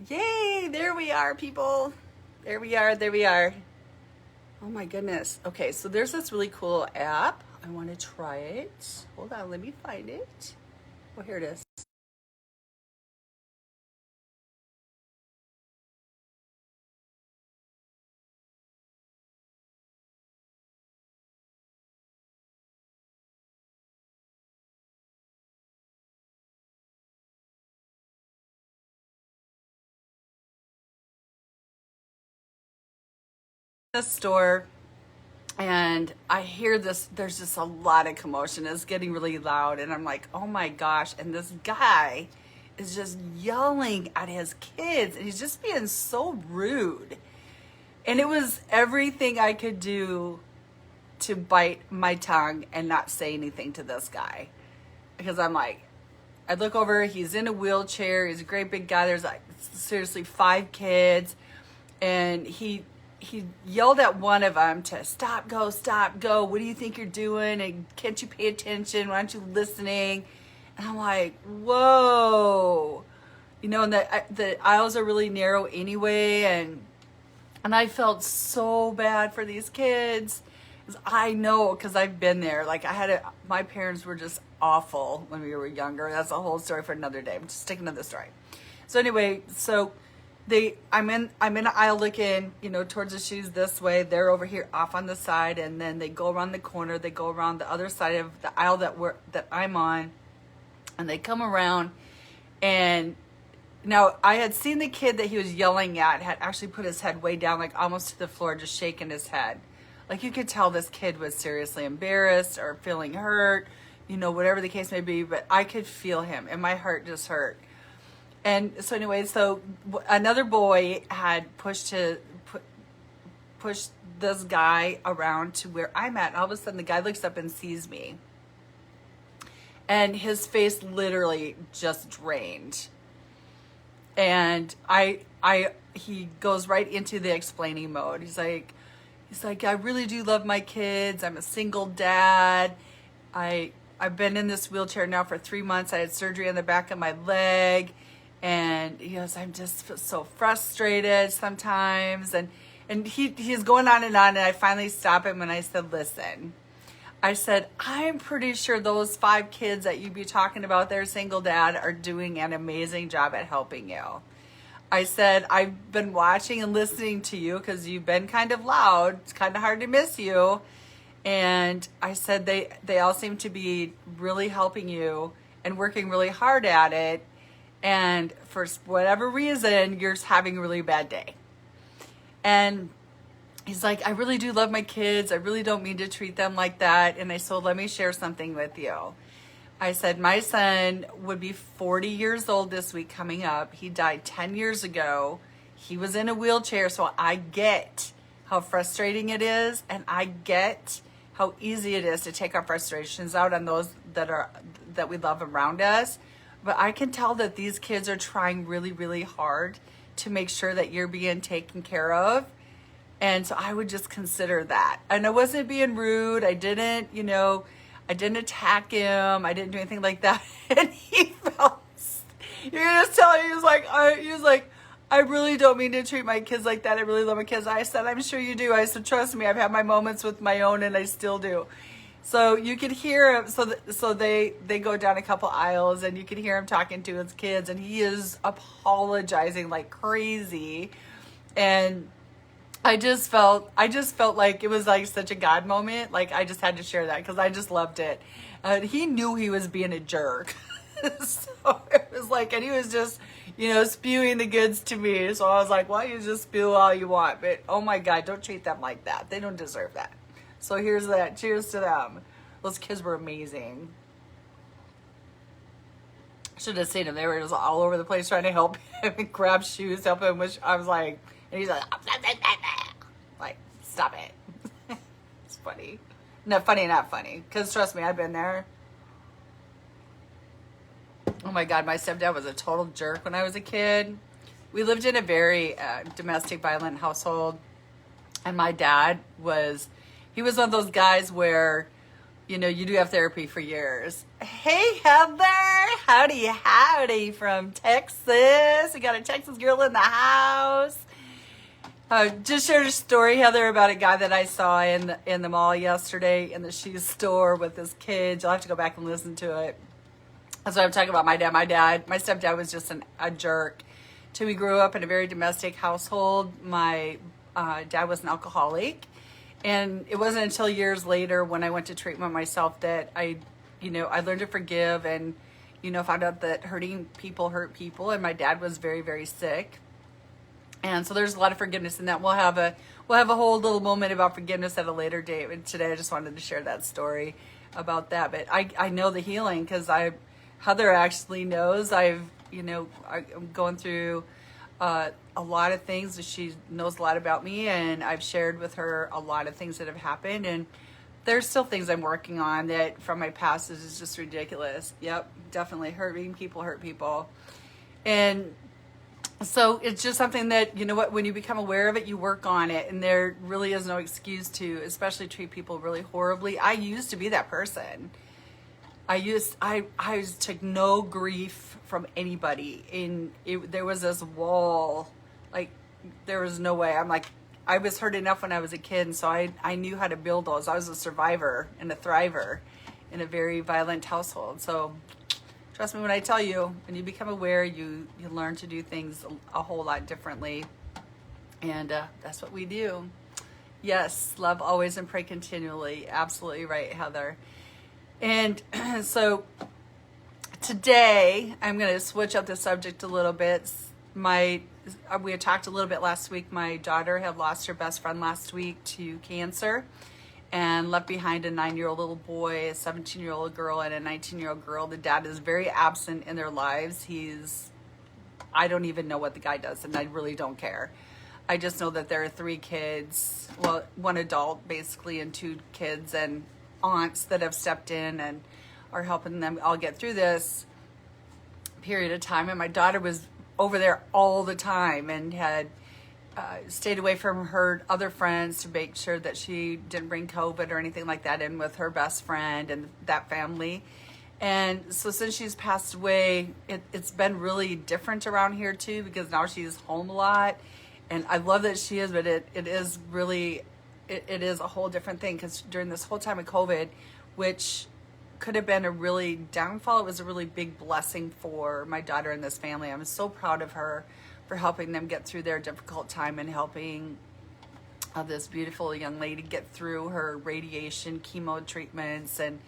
Yay, there we are, people. There we are, there we are. Oh my goodness. Okay, so there's this really cool app. I want to try it. Hold on, let me find it. Oh, here it is. The store, and I hear this. There's just a lot of commotion. It's getting really loud, and I'm like, oh my gosh. And this guy is just yelling at his kids, and he's just being so rude. And it was everything I could do to bite my tongue and not say anything to this guy. Because I'm like, I look over, he's in a wheelchair, he's a great big guy, there's like seriously 5 kids, and he yelled at one of them to stop, go, what do you think you're doing, and can't you pay attention, why aren't you listening? And I'm like, whoa. And the aisles are really narrow anyway, and I felt so bad for these kids. I know, because I've been there. Like, my parents were just awful when we were younger. That's a whole story for another day. I'm just sticking to the story. So anyway, I'm in an aisle looking, towards the shoes this way. They're over here off on the side, and then they go around the corner. They go around the other side of the aisle that I'm on, and they come around. And now I had seen the kid that he was yelling at had actually put his head way down, like almost to the floor, just shaking his head. Like, you could tell this kid was seriously embarrassed or feeling hurt, whatever the case may be, but I could feel him and my heart just hurt. And so anyway, another boy had pushed this guy around to where I'm at. And all of a sudden the guy looks up and sees me, and his face literally just drained. And he goes right into the explaining mode. He's like, I really do love my kids. I'm a single dad. I've been in this wheelchair now for 3 months. I had surgery on the back of my leg. And he goes, I'm just so frustrated sometimes. And he's going on. And I finally stopped him and I said, listen. I said, I'm pretty sure those 5 kids that you be talking about, their single dad, are doing an amazing job at helping you. I said, I've been watching and listening to you because you've been kind of loud. It's kind of hard to miss you. And I said, they all seem to be really helping you and working really hard at it. And for whatever reason, you're having a really bad day. And he's like, I really do love my kids. I really don't mean to treat them like that. And I said, let me share something with you. I said, my son would be 40 years old this week coming up. He died 10 years ago. He was in a wheelchair, so I get how frustrating it is, and I get how easy it is to take our frustrations out on those that we love around us. But I can tell that these kids are trying really, really hard to make sure that you're being taken care of. And so I would just consider that. And I wasn't being rude. I didn't attack him. I didn't do anything like that. And he felt, you can just tell he was like, I really don't mean to treat my kids like that. I really love my kids. I said, I'm sure you do. I said, trust me, I've had my moments with my own and I still do. So you could hear him. So they go down a couple aisles and you could hear him talking to his kids, and he is apologizing like crazy. And I just felt like it was like such a God moment. Like, I just had to share that because I just loved it. He knew he was being a jerk. So it was like, and he was just, spewing the goods to me. So I was like, well, you just spew all you want. But oh my God, don't treat them like that. They don't deserve that. So here's that. Cheers to them. Those kids were amazing. Should have seen them. They were just all over the place trying to help him and grab shoes, help him. Which I was like, and he's like, stop it. It's funny. Not funny. Because trust me, I've been there. Oh my God, my stepdad was a total jerk when I was a kid. We lived in a very domestic violent household. And my dad was one of those guys where you do have therapy for years. Hey, Heather. Howdy, howdy from Texas. We got a Texas girl in the house. Just shared a story, Heather, about a guy that I saw in the mall yesterday in the shoe store with his kids. You'll have to go back and listen to it. That's what I'm talking about. My stepdad was just a jerk. So we grew up in a very domestic household. My dad was an alcoholic. And it wasn't until years later when I went to treatment myself that I learned to forgive and, found out that hurting people hurt people. And my dad was very, very sick. And so there's a lot of forgiveness in that. We'll have a whole little moment about forgiveness at a later date. And today I just wanted to share that story about that. But I know the healing because Heather actually knows I'm going through a lot of things. She knows a lot about me, and I've shared with her a lot of things that have happened. And there's still things I'm working on that from my past is just ridiculous. Yep, definitely hurting people hurt people. And so it's just something that, when you become aware of it, you work on it, and there really is no excuse to, especially treat people really horribly. I used to be that person. I took no grief from anybody, and there was this wall, like there was no way. I was hurt enough when I was a kid, and so I knew how to build those. I was a survivor and a thriver in a very violent household. So trust me when I tell you, when you become aware, you learn to do things a whole lot differently. And that's what we do. Yes, love always and pray continually. Absolutely right, Heather. And so today I'm going to switch up the subject a little bit. We had talked a little bit last week. My daughter had lost her best friend last week to cancer and left behind a 9-year-old little boy, a 17-year-old girl, and a 19-year-old girl. The dad is very absent in their lives. I don't even know what the guy does, and I really don't care. I just know that there are 3 kids, well, 1 adult basically, and 2 kids and aunts that have stepped in and are helping them all get through this period of time. And my daughter was over there all the time and had stayed away from her other friends to make sure that she didn't bring COVID or anything like that in with her best friend and that family. And so since she's passed away, it's been really different around here too, because now she's home a lot. And I love that she is, but it is really, it is a whole different thing, because during this whole time of COVID, which could have been a really downfall, it was a really big blessing for my daughter and this family. I'm so proud of her for helping them get through their difficult time and helping this beautiful young lady get through her radiation, chemo treatments, and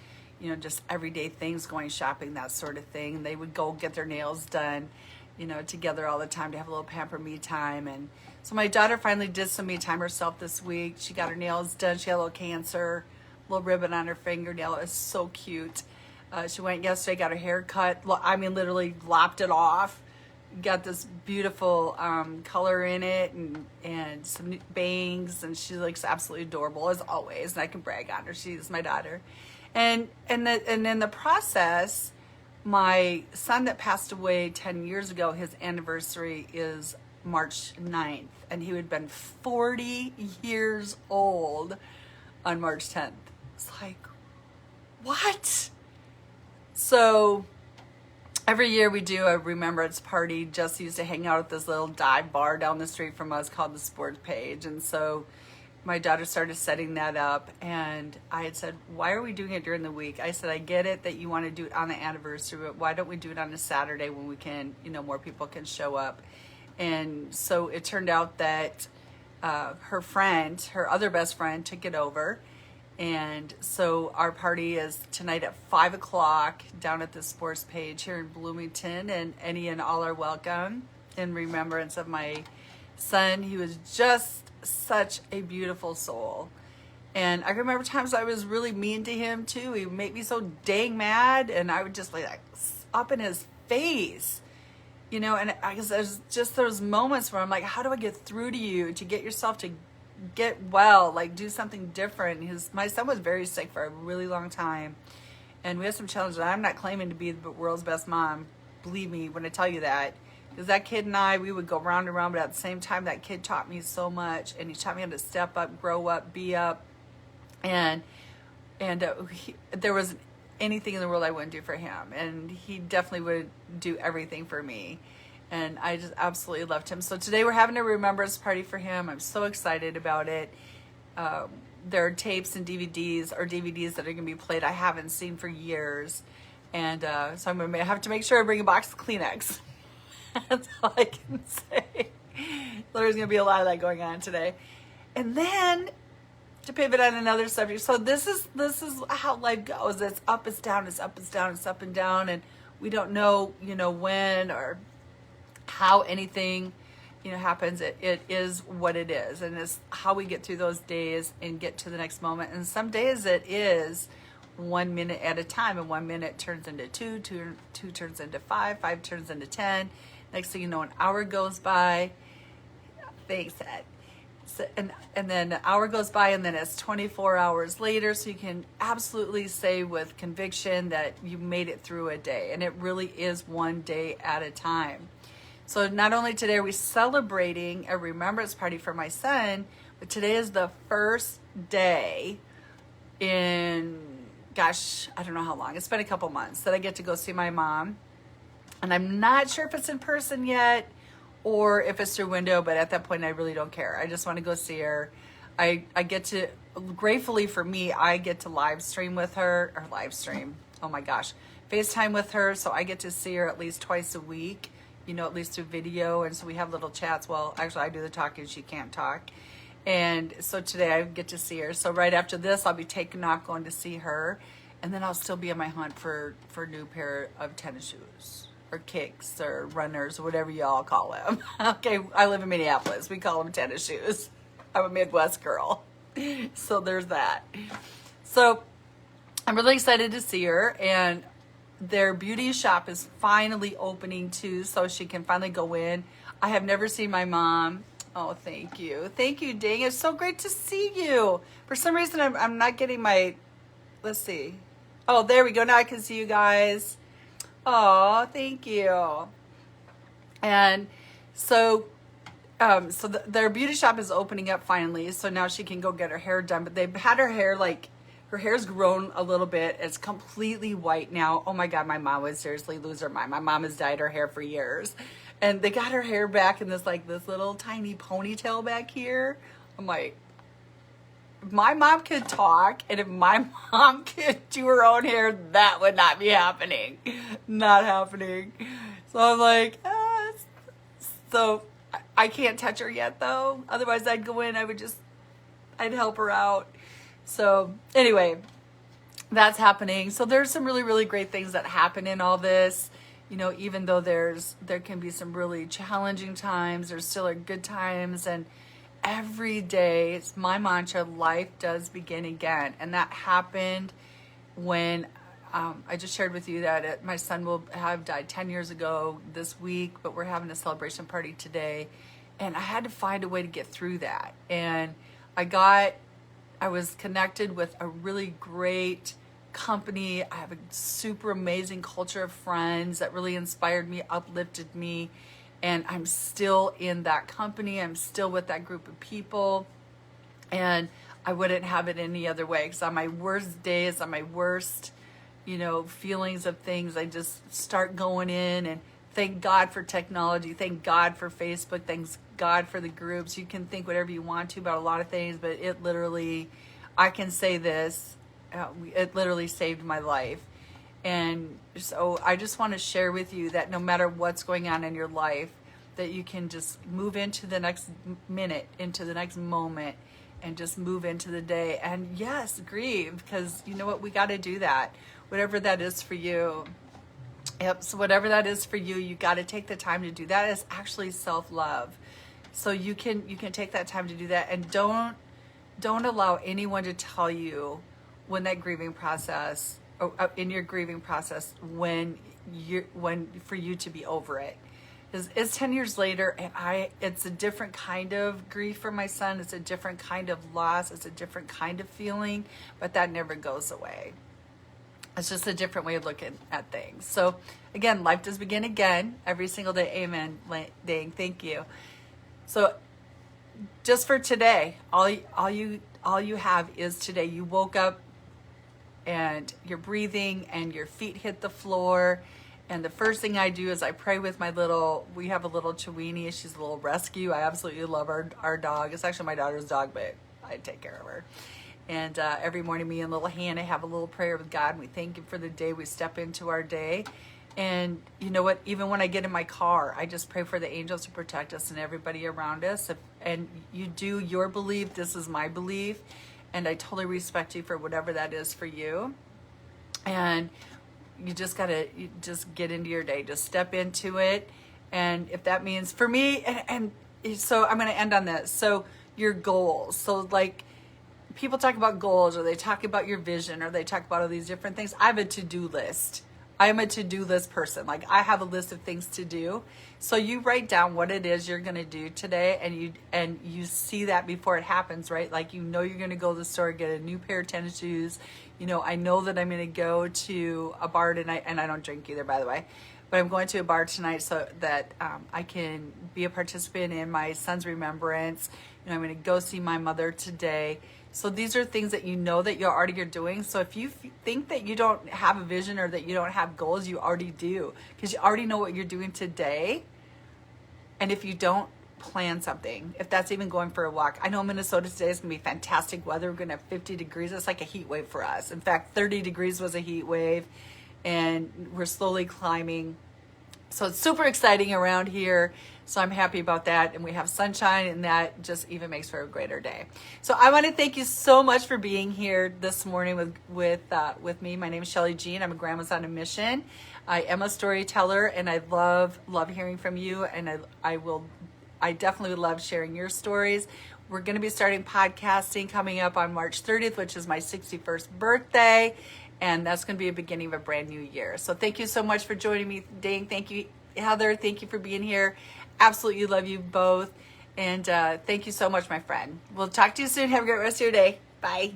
just everyday things, going shopping, that sort of thing. They would go get their nails done, together all the time to have a little pamper me time. And so my daughter finally did some me time herself this week. She got her nails done. She had a little cancer, little ribbon on her fingernail. It was so cute. She went yesterday, got her hair cut. I mean, literally lopped it off. Got this beautiful color in it, and some bangs, and she looks absolutely adorable as always. And I can brag on her. She's my daughter. And in the process, my son that passed away 10 years ago, his anniversary is March 9th, and he would have been 40 years old on March 10th. It's like, what? So every year we do a remembrance party. Jesse used to hang out at this little dive bar down the street from us called the Sports Page. And so my daughter started setting that up, and I had said, why are we doing it during the week? I said, I get it that you want to do it on the anniversary, but why don't we do it on a Saturday when we can, more people can show up? And so it turned out that her other best friend took it over. And so our party is tonight at 5 o'clock down at the Sports Page here in Bloomington, and any and all are welcome in remembrance of my son. He was just such a beautiful soul. And I remember times I was really mean to him too. He would make me so dang mad, and I would just like up in his face, and I guess there's just those moments where I'm like, how do I get through to you to get yourself to get well, like do something different. My son was very sick for a really long time, and we had some challenges. I'm not claiming to be the world's best mom, believe me when I tell you that, because that kid and I, we would go round and round, but at the same time that kid taught me so much, and he taught me how to step up, grow up, be up, and And there was anything in the world I wouldn't do for him. And he definitely would do everything for me. And I just absolutely loved him. So today we're having a remembrance party for him. I'm so excited about it. There are tapes and DVDs that are going to be played I haven't seen for years. And so I'm going to have to make sure I bring a box of Kleenex. That's all I can say. There's going to be a lot of that going on today. And then to pivot on another subject. So this is how life goes. It's up, it's down, it's up, it's down, it's up and down. And we don't know, when or how anything, happens. It is what it is. And it's how we get through those days and get to the next moment. And some days it is 1 minute at a time. And 1 minute turns into two turns into five turns into 10. Next thing you know, an hour goes by. Thanks, Ed. So, and then an hour goes by, and then it's 24 hours later. So you can absolutely say with conviction that you made it through a day. And it really is one day at a time. So not only today are we celebrating a remembrance party for my son, but today is the first day in, gosh, I don't know how long. It's been a couple months that I get to go see my mom. And I'm not sure if it's in person yet or if it's through window, but at that point I really don't care. I just want to go see her. I get to, gratefully for me, I get to live stream with her, or oh my gosh, FaceTime with her. So I get to see her at least twice a week, at least through video. And so we have little chats. Well, actually I do the talking, she can't talk. And so today I get to see her. So right after this, I'll be taking off going to see her. And then I'll still be on my hunt for a new pair of tennis shoes. Or kicks or runners, or whatever y'all call them. Okay, I live in Minneapolis. We call them tennis shoes. I'm a Midwest girl. So there's that. So I'm really excited to see her, and their beauty shop is finally opening too, so she can finally go in. I have never seen my mom. Oh, thank you. Thank you, Ding. It's so great to see you. For some reason, I'm not getting my, let's see. Oh, there we go. Now I can see you guys. Oh, thank you. And so, their beauty shop is opening up finally. So now she can go get her hair done. But they've had her hair, her hair's grown a little bit. It's completely white now. Oh my God, my mom would seriously lose her mind. My mom has dyed her hair for years. And they got her hair back in this little tiny ponytail back here. I'm like, my mom could talk, and if my mom could do her own hair, that would not be happening. Not happening. So I'm like, so I can't touch her yet though. Otherwise I'd go in, I'd help her out. So anyway, that's happening. So there's some really, really great things that happen in all this. Even though there can be some really challenging times, there still are good times. And every day, it's my mantra, life does begin again. And that happened when I just shared with you that my son will have died 10 years ago this week, but we're having a celebration party today. And I had to find a way to get through that. And I was connected with a really great company. I have a super amazing culture of friends that really inspired me, uplifted me. And I'm still in that company. I'm still with that group of people. And I wouldn't have it any other way. Because on my worst days, on my worst, feelings of things, I just start going in. And thank God for technology. Thank God for Facebook. Thanks God for the groups. You can think whatever you want to about a lot of things. But it literally, I can say this, it literally saved my life. And so I just want to share with you that no matter what's going on in your life, that you can just move into the next minute, into the next moment, and just move into the day. And yes, grieve, because you know what? We got to do that. Whatever that is for you. Yep. So whatever that is for you, you got to take the time to do that. Is actually self-love. So you can take that time to do that, and don't allow anyone to tell you when that grieving process, in your grieving process, when for you to be over it. It's 10 years later, and it's a different kind of grief for my son. It's a different kind of loss. It's a different kind of feeling, but that never goes away. It's just a different way of looking at things. So again, life does begin again every single day. Amen. Dang, thank you. So just for today, all you have is today. You woke up and you're breathing and your feet hit the floor. And the first thing I do is I pray with we have a little Chiweenie. She's a little rescue. I absolutely love our dog. It's actually my daughter's dog, but I take care of her. And every morning, me and little Hannah have a little prayer with God. And we thank Him for the day we step into our day. And you know what? Even when I get in my car, I just pray for the angels to protect us and everybody around us. And you do your belief. This is my belief. And I totally respect you for whatever that is for you. And you just get into your day. Just step into it. And if that means for me, and so I'm going to end on this. So your goals. So like people talk about goals, or they talk about your vision, or they talk about all these different things. I have a to-do list. I am a to-do list person. Like I have a list of things to do. So you write down what it is you're going to do today, and you see that before it happens, right? Like, you're going to go to the store, get a new pair of tennis shoes. I know that I'm going to go to a bar tonight, and I don't drink either, by the way, but I'm going to a bar tonight so that I can be a participant in my son's remembrance. I'm going to go see my mother today. So these are things that that you're doing. So if you think that you don't have a vision or that you don't have goals, you already do, because you already know what you're doing today. And if you don't, plan something, if that's even going for a walk. I know Minnesota today is going to be fantastic weather. We're going to have 50 degrees. It's like a heat wave for us. In fact, 30 degrees was a heat wave, and we're slowly climbing. So it's super exciting around here. So I'm happy about that. And we have sunshine, and that just even makes for a greater day. So I want to thank you so much for being here this morning with me. My name is Shelly Jean. I'm a Grandma's on a Mission. I am a storyteller, and I love hearing from you. And I definitely love sharing your stories. We're going to be starting podcasting coming up on March 30th, which is my 61st birthday. And that's going to be a beginning of a brand new year. So thank you so much for joining me, Dane. Thank you, Heather. Thank you for being here. Absolutely love you both. And thank you so much, my friend. We'll talk to you soon. Have a great rest of your day. Bye.